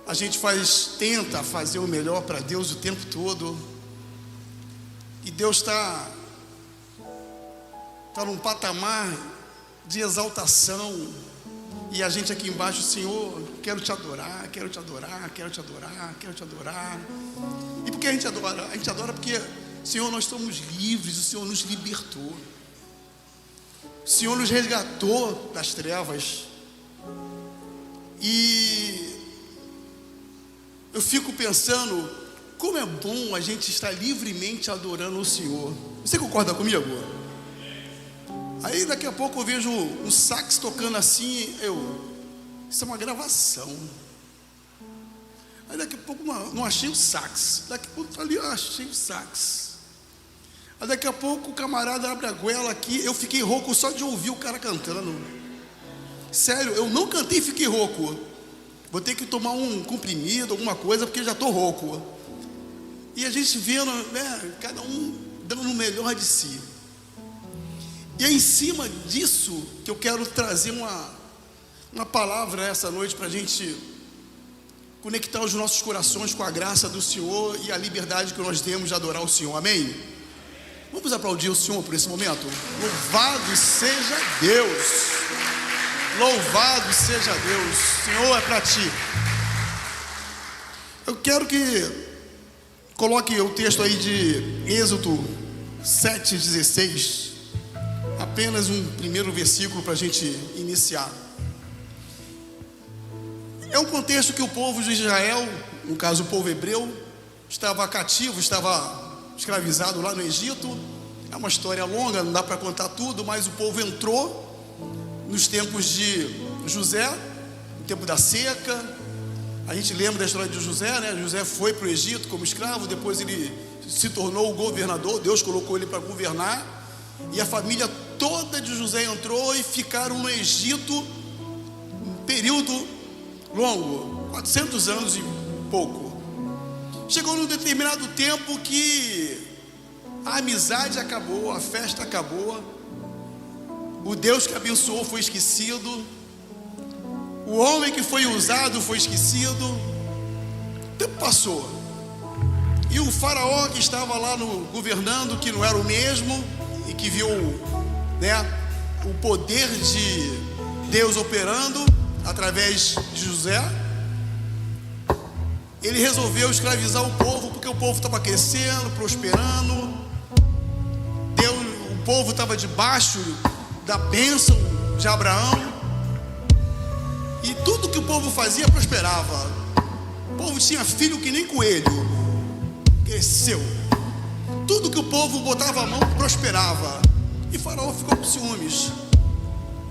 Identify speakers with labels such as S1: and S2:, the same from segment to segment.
S1: A gente tenta fazer o melhor para Deus o tempo todo, e Deus está num patamar de exaltação, e a gente aqui embaixo: Senhor, quero te adorar, quero te adorar, quero te adorar, quero te adorar. E por que a gente adora? A gente adora porque, Senhor, nós estamos livres, o Senhor nos libertou, o Senhor nos resgatou das trevas. E eu fico pensando, como é bom a gente estar livremente adorando o Senhor. Você concorda comigo? Aí daqui a pouco eu vejo um sax tocando assim, isso é uma gravação. Aí daqui a pouco não achei o sax, daqui a pouco ali eu achei o sax. Aí daqui a pouco o camarada abre a goela aqui, eu fiquei rouco só de ouvir o cara cantando. Sério, eu não cantei e fiquei rouco. Vou ter que tomar um comprimido, alguma coisa, porque já estou rouco. E a gente vendo, né, cada um dando o melhor de si. E é em cima disso que eu quero trazer uma palavra essa noite, para a gente conectar os nossos corações com a graça do Senhor e a liberdade que nós temos de adorar o Senhor. Amém? Vamos aplaudir o Senhor por esse momento? Louvado seja Deus! Louvado seja Deus! Senhor, é para ti. Eu quero que coloque o texto aí de Êxodo 7,16. Apenas um primeiro versículo para a gente iniciar. É um contexto que o povo de Israel, no caso o povo hebreu, estava cativo, estava escravizado lá no Egito. É uma história longa, não dá para contar tudo, mas o povo entrou nos tempos de José, no tempo da seca. A gente lembra da história de José, né? José foi para o Egito como escravo, depois ele se tornou o governador, Deus colocou ele para governar, e a família toda de José entrou e ficaram no Egito um período longo, 400 anos e pouco. Chegou num determinado tempo que a amizade acabou, a festa acabou, o Deus que abençoou foi esquecido, o homem que foi usado foi esquecido. O tempo passou, e o faraó que estava lá governando, que não era o mesmo, e que viu, né, o poder de Deus operando através de José, ele resolveu escravizar o povo, porque o povo estava crescendo, prosperando, o povo estava debaixo da bênção de Abraão, e tudo que o povo fazia prosperava. O povo tinha filho que nem coelho, cresceu. Tudo que o povo botava a mão prosperava. E Faraó ficou com ciúmes.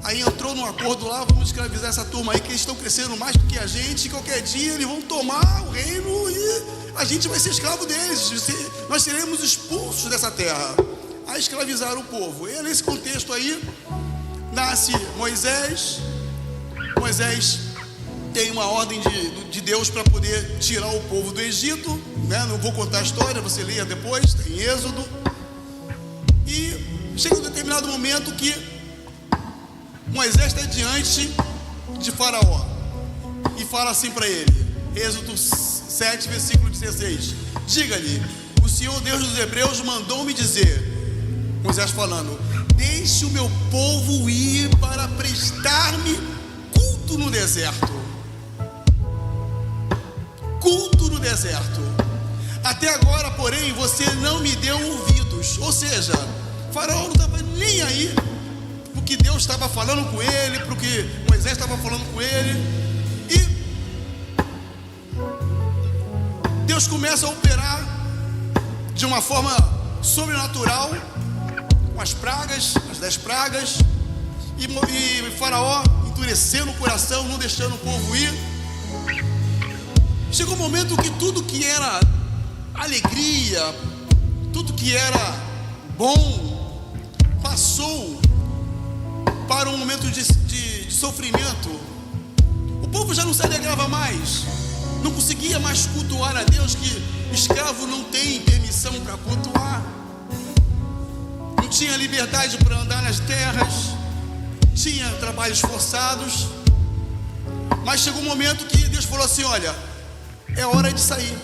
S1: Aí entrou num acordo lá: vamos escravizar essa turma aí, que eles estão crescendo mais do que a gente. Qualquer dia eles vão tomar o reino e a gente vai ser escravo deles. Nós seremos expulsos dessa terra. Aí escravizaram o povo. E é nesse contexto aí nasce Moisés. Moisés tem uma ordem de Deus para poder tirar o povo do Egito, né? Não vou contar a história, você leia depois, tem Êxodo. E chega um determinado momento que Moisés está diante de Faraó e fala assim para ele, Êxodo 7, versículo 16: diga-lhe, o Senhor Deus dos Hebreus mandou-me dizer, Moisés falando, deixe o meu povo ir para prestar-me culto no deserto. Culto no deserto. Até agora, porém, você não me deu ouvidos. Ou seja, Faraó não estava nem aí para o que Deus estava falando com ele, para o que Moisés estava falando com ele. E Deus começa a operar de uma forma sobrenatural, com as pragas, as 10 pragas, e Faraó endurecendo o coração, não deixando o povo ir. Chegou um momento que tudo que era alegria, tudo que era bom, passou para um momento de sofrimento. O povo já não se alegrava mais, não conseguia mais cultuar a Deus, que escravo não tem permissão para cultuar, não tinha liberdade para andar nas terras, tinha trabalhos forçados. Mas chegou um momento que Deus falou assim: olha, é hora de sair.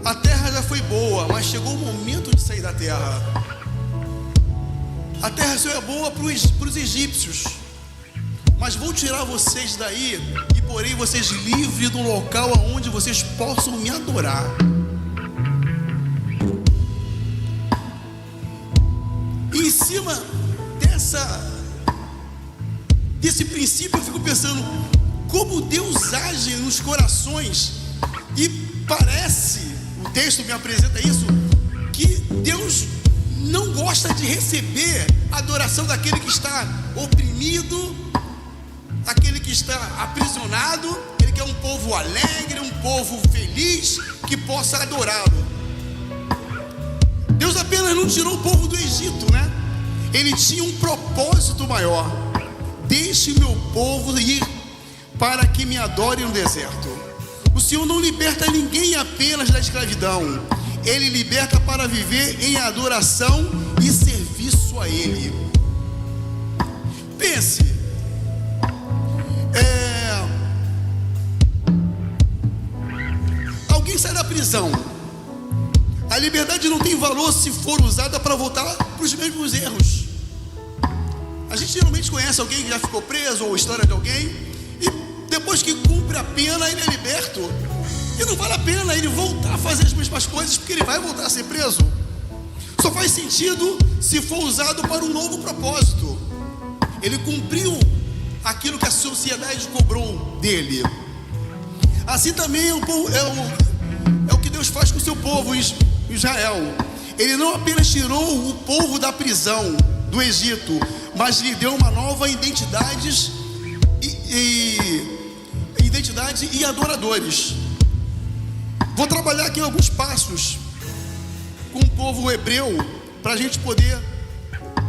S1: A terra já foi boa, mas chegou o momento de sair da terra. A terra só é boa para os egípcios, mas vou tirar vocês daí e porei vocês livres de um local onde vocês possam me adorar. E em cima desse princípio eu fico pensando como Deus age nos corações, e parece, o texto me apresenta isso, que Deus não gosta de receber a adoração daquele que está oprimido, aquele que está aprisionado. Ele quer um povo alegre, um povo feliz, que possa adorá-lo. Deus apenas não tirou o povo do Egito, né? Ele tinha um propósito maior. Deixe o meu povo ir para que me adore no deserto. O Senhor não liberta ninguém apenas da escravidão. Ele liberta para viver em adoração e serviço a Ele. Pense, alguém sai da prisão. A liberdade não tem valor se for usada para voltar para os mesmos erros. A gente geralmente conhece alguém que já ficou preso, ou história de alguém, e depois que cumpre a pena, ele é liberto. E não vale a pena ele voltar a fazer as mesmas coisas, porque ele vai voltar a ser preso. Só faz sentido se for usado para um novo propósito. Ele cumpriu aquilo que a sociedade cobrou dele. Assim também é o que Deus faz com o seu povo, Israel. Ele não apenas tirou o povo da prisão do Egito, mas lhe deu uma nova identidade e adoradores. Vou trabalhar aqui alguns passos com o povo hebreu, para a gente poder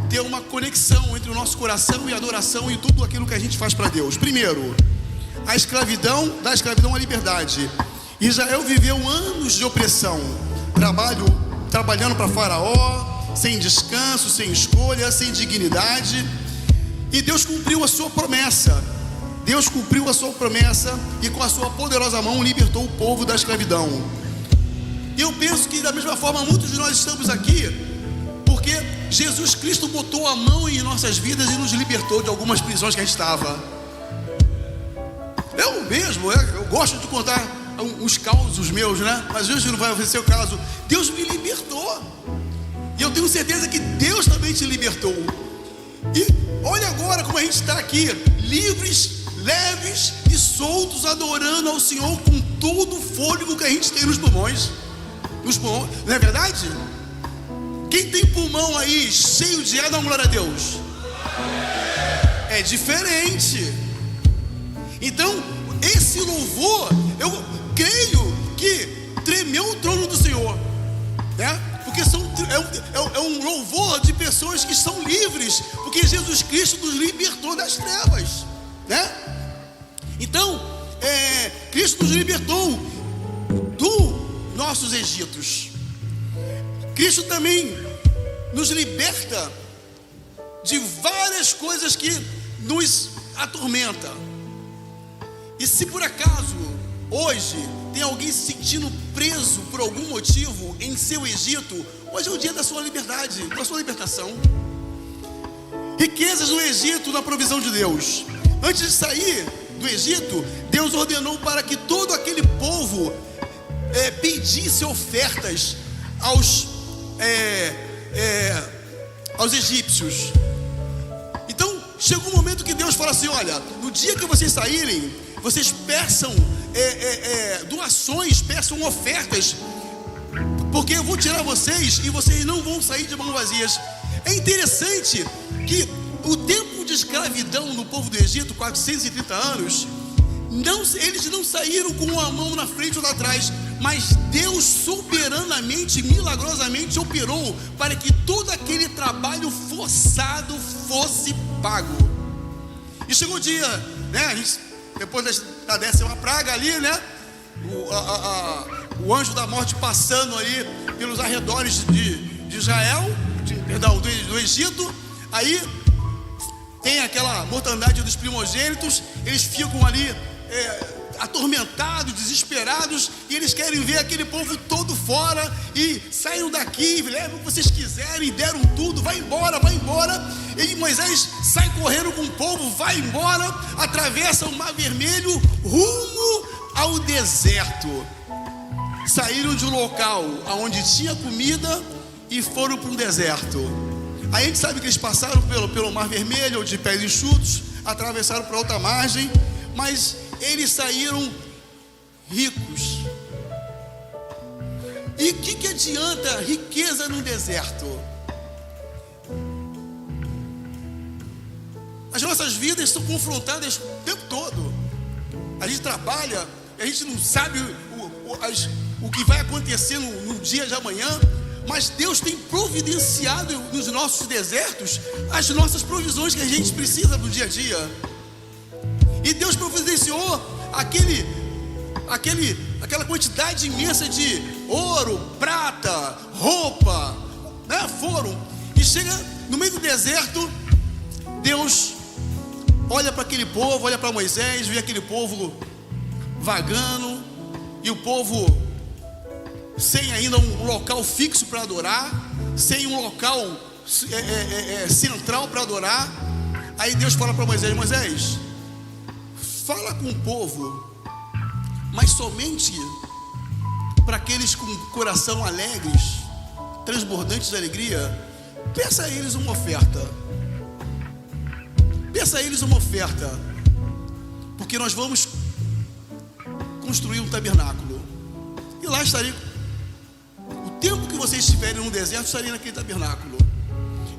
S1: ter uma conexão entre o nosso coração e a adoração e tudo aquilo que a gente faz para Deus. Primeiro, da escravidão à liberdade. Israel viveu anos de opressão, trabalhando para Faraó, sem descanso, sem escolha, sem dignidade. E Deus cumpriu a sua promessa. Deus cumpriu a sua promessa e com a sua poderosa mão libertou o povo da escravidão. E eu penso que da mesma forma muitos de nós estamos aqui porque Jesus Cristo botou a mão em nossas vidas e nos libertou de algumas prisões que a gente estava. Eu mesmo, eu gosto de contar uns causos meus, né? Mas hoje não vai ser o caso. Deus me libertou. E eu tenho certeza que Deus também te libertou. E olha agora como a gente está aqui, livres, leves e soltos, adorando ao Senhor com todo o fôlego que a gente tem nos pulmões. Não é verdade? Quem tem pulmão aí cheio de ar, dá uma glória a Deus. É diferente. Então, esse louvor, eu creio que tremeu o trono do Senhor, né? Porque é um louvor de pessoas que são livres, porque Jesus Cristo nos libertou das trevas, né? Então, Cristo nos libertou dos nossos Egitos. Cristo também nos liberta de várias coisas que nos atormentam. E se por acaso hoje tem alguém se sentindo preso por algum motivo em seu Egito, hoje é o dia da sua liberdade, da sua libertação. Riquezas no Egito, na provisão de Deus. Antes de sair do Egito, Deus ordenou para que todo aquele povo pedisse ofertas aos egípcios. Então chegou um momento que Deus fala assim: olha, no dia que vocês saírem, vocês peçam doações, peçam ofertas, porque eu vou tirar vocês e vocês não vão sair de mãos vazias. É interessante que o tempo de escravidão no povo do Egito, 430 anos, eles não saíram com uma mão na frente ou lá atrás, mas Deus soberanamente, milagrosamente operou para que todo aquele trabalho forçado fosse pago. E chegou o dia, né? Depois da 10ª praga ali, né? O anjo da morte passando ali pelos arredores de Israel, do Egito. Aí tem aquela mortandade dos primogênitos. Eles ficam ali atormentados, desesperados, e eles querem ver aquele povo todo fora, e saiam daqui, levem o que vocês quiserem, deram tudo, vai embora, e Moisés sai correndo com o povo, vai embora, atravessa o Mar Vermelho, rumo ao deserto. Saíram de um local onde tinha comida e foram para um deserto. Aí a gente sabe que eles passaram pelo Mar Vermelho, de pés enxutos, atravessaram para outra margem, mas eles saíram ricos. E o que adianta riqueza no deserto? As nossas vidas são confrontadas o tempo todo. A gente trabalha, a gente não sabe o que vai acontecer no dia de amanhã, mas Deus tem providenciado nos nossos desertos as nossas provisões que a gente precisa no dia a dia. E Deus providenciou aquela quantidade imensa de ouro, prata, roupa, né? E chega no meio do deserto, Deus olha para aquele povo, olha para Moisés, vê aquele povo vagando, e o povo sem ainda um local fixo para adorar, sem um local central para adorar. Aí Deus fala para Moisés: Moisés, fala com o povo, mas somente para aqueles com coração alegres, transbordantes de alegria. Peça a eles uma oferta. Peça a eles uma oferta, porque nós vamos construir um tabernáculo, e lá estarei. O tempo que vocês estiverem no deserto, estarei naquele tabernáculo.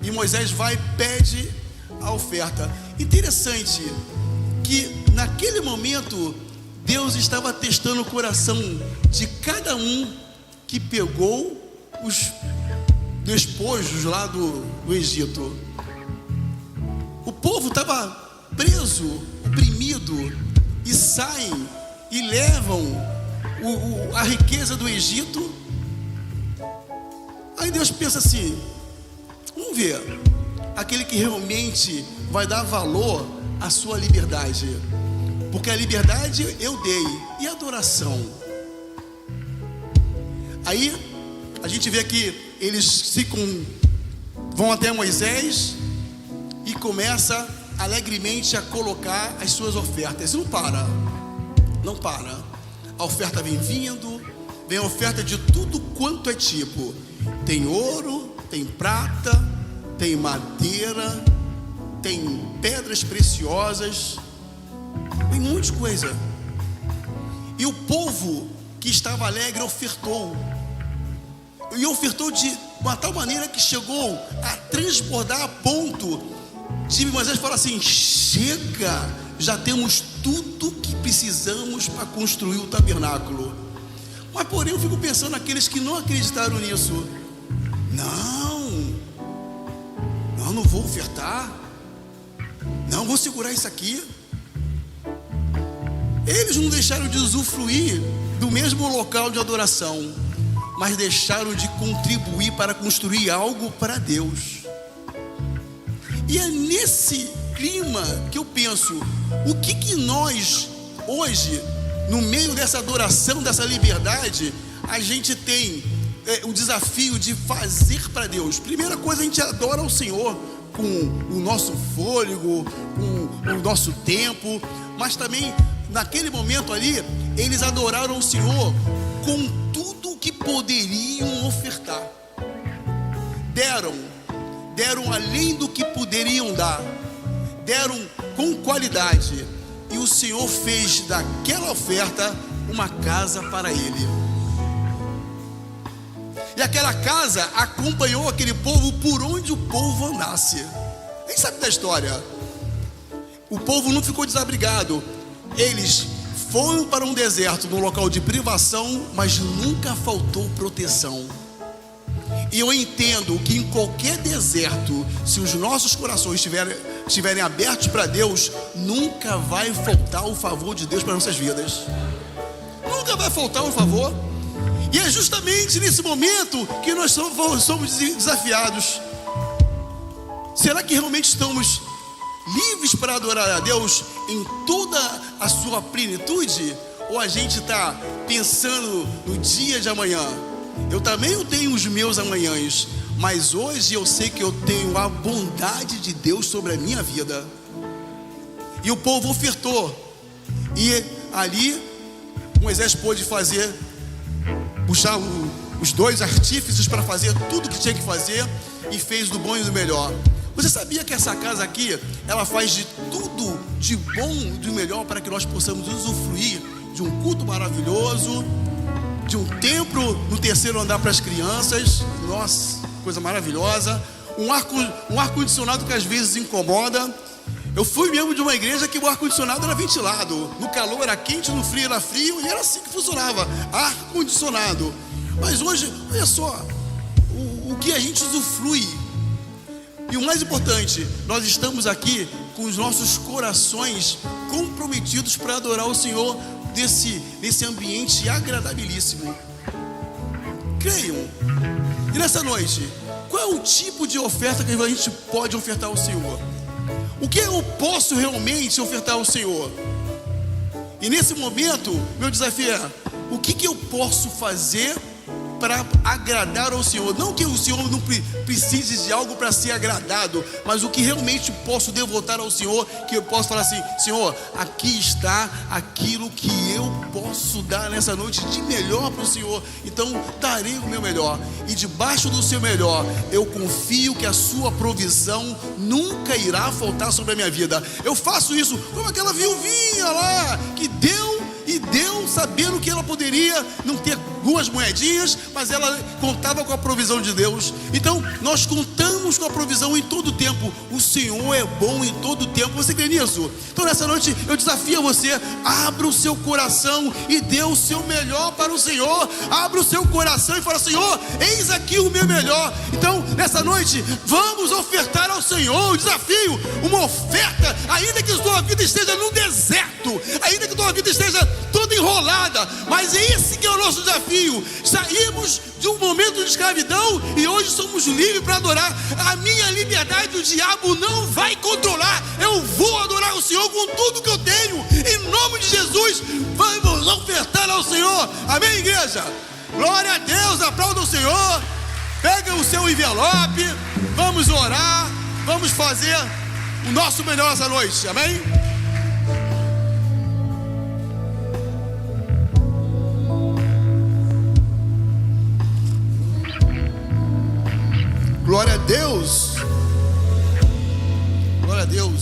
S1: E Moisés vai e pede a oferta. Interessante que naquele momento Deus estava testando o coração de cada um que pegou os despojos lá do Egito. O povo estava preso, oprimido, e saem e levam a riqueza do Egito. Aí Deus pensa assim: vamos ver aquele que realmente vai dar valor à sua liberdade, porque a liberdade eu dei, e a adoração? Aí a gente vê que eles vão até Moisés e começa alegremente a colocar as suas ofertas. Não para. A oferta vem vindo, vem a oferta de tudo quanto é tipo. Tem ouro, tem prata, tem madeira, tem pedras preciosas, tem um monte de coisa. E o povo que estava alegre ofertou. E ofertou de uma tal maneira que chegou a transbordar a ponto de Moisés falar assim: chega, já temos tudo que precisamos para construir o tabernáculo. Mas porém eu fico pensando naqueles que não acreditaram nisso. Não vou ofertar, não vou segurar isso aqui. Eles não deixaram de usufruir do mesmo local de adoração, mas deixaram de contribuir para construir algo para Deus. E é nesse clima que eu penso: o que nós hoje, no meio dessa adoração, dessa liberdade, a gente tem o desafio de fazer para Deus? Primeira coisa, a gente adora ao Senhor com o nosso fôlego, com o nosso tempo, mas também naquele momento ali, eles adoraram o Senhor com tudo o que poderiam ofertar. Deram além do que poderiam dar, deram com qualidade, e o Senhor fez daquela oferta uma casa para ele. E aquela casa acompanhou aquele povo por onde o povo andasse. Nem sabe da história. O povo não ficou desabrigado. Eles foram para um deserto, num local de privação, mas nunca faltou proteção. E eu entendo que em qualquer deserto, se os nossos corações estiverem abertos para Deus, nunca vai faltar o favor de Deus para nossas vidas. Nunca vai faltar o favor. E é justamente nesse momento que nós somos desafiados. Será que realmente estamos livres para adorar a Deus em toda a sua plenitude? ou a gente está pensando no dia de amanhã? Eu também tenho os meus amanhãs, mas hoje eu sei que eu tenho a bondade de Deus sobre a minha vida. E o povo ofertou, e ali Moisés pôde puxar os dois artífices para fazer tudo o que tinha que fazer, e fez do bom e do melhor. Você sabia que essa casa aqui, ela faz de tudo de bom e do melhor para que nós possamos usufruir de um culto maravilhoso, de um templo no terceiro andar para as crianças? Nossa, coisa maravilhosa. Um ar-condicionado que às vezes incomoda. Eu fui mesmo de uma igreja que o ar-condicionado era ventilado. No calor era quente, no frio era frio, e era assim que funcionava, ar-condicionado. Mas hoje, olha só, o que a gente usufrui. E o mais importante, nós estamos aqui com os nossos corações comprometidos para adorar o Senhor nesse ambiente agradabilíssimo. Creiam. E nessa noite, qual é o tipo de oferta que a gente pode ofertar ao Senhor? O que eu posso realmente ofertar ao Senhor? E nesse momento, meu desafio é: o que eu posso fazer para agradar ao Senhor? Não que o Senhor não precise de algo para ser agradado, mas o que realmente posso devotar ao Senhor, que eu posso falar assim: Senhor, aqui está aquilo que eu posso dar nessa noite de melhor para o Senhor, então darei o meu melhor, e debaixo do seu melhor, eu confio que a sua provisão nunca irá faltar sobre a minha vida. Eu faço isso como aquela viuvinha lá, que deu, sabendo que ela poderia não ter 2 moedinhas, mas ela contava com a provisão de Deus. Então nós contamos com a provisão em todo tempo. O Senhor é bom em todo tempo. Você crê nisso? Então nessa noite eu desafio você: abra o seu coração e dê o seu melhor para o Senhor. Abra o seu coração e fala: Senhor, eis aqui o meu melhor. Então nessa noite vamos ofertar ao Senhor. O desafio, uma oferta, ainda que sua vida esteja no deserto, ainda que sua vida esteja toda enrolada, mas esse que é o nosso desafio. Saímos de um momento de escravidão e hoje somos livres para adorar. A minha liberdade o diabo não vai controlar. Eu vou adorar o Senhor com tudo que eu tenho, em nome de Jesus. Vamos ofertar ao Senhor. Amém, igreja? Glória a Deus, aplauda o Senhor. Pega o seu envelope, vamos orar, vamos fazer o nosso melhor essa noite. Amém? Glória a Deus. Glória a Deus.